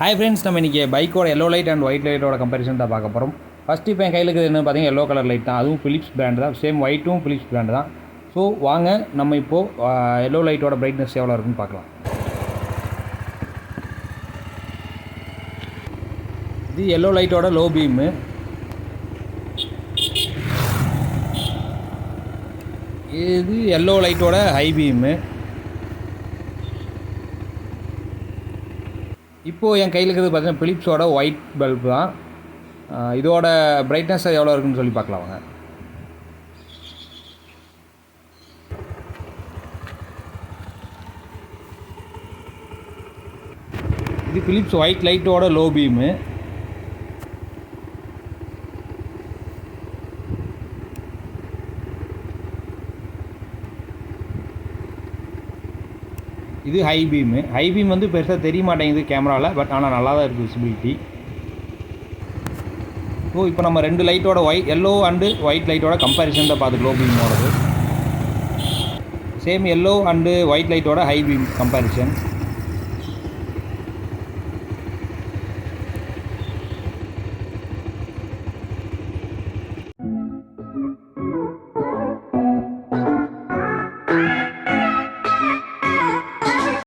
Hi friends, நம்ம இன்றைக்கி பைக்கோட எல்லோ லைட் அண்ட் ஒயிட் லைட்டோட கம்பேரிசன் தான் பார்க்க போகிறோம். ஃபஸ்ட்டு இப்போ என் கையில் இருக்குது என்ன பார்த்தீங்கன்னா எல்லோ கலர் லைட் தான். அதுவும் பிலிப்ஸ் பிராண்டு தான். சேம் ஒயிட்டும் பிலிப்ஸ் பிராண்டு தான். ஸோ வாங்க நம்ம இப்போது எல்லோ லைட்டோட பிரைட்னஸ் எவ்வளோ இருக்குன்னு பார்க்கலாம். இது எல்லோ லைட்டோட லோ பீமு. இது எல்லோ லைட்டோட ஹை பீமு. இப்போது என் கையில் இருக்கிறது பார்த்தீங்கன்னா பிலிப்ஸோட ஒயிட் பல்பு தான். இதோட பிரைட்னஸ் எவ்வளோ இருக்குன்னு சொல்லி பார்க்கலாம் வாங்க. இது பிலிப்ஸ் ஒயிட் லைட்டோட லோ பீமு. இது ஹை பீமு. ஹை பீம் வந்து பெருசாக தெரிய மாட்டேங்குது கேமராவில், பட் ஆனால் நல்லா தான் இருக்குது விசிபிலிட்டி. ஸோ இப்போ நம்ம ரெண்டு லைட்டோட எல்லோ அண்டு ஒயிட் லைட்டோட கம்பேரிசன் தான் பார்த்து லோ பீமோடது. சேம் எல்லோ அண்டு ஒயிட் லைட்டோட ஹை பீம் கம்பேரிசன்.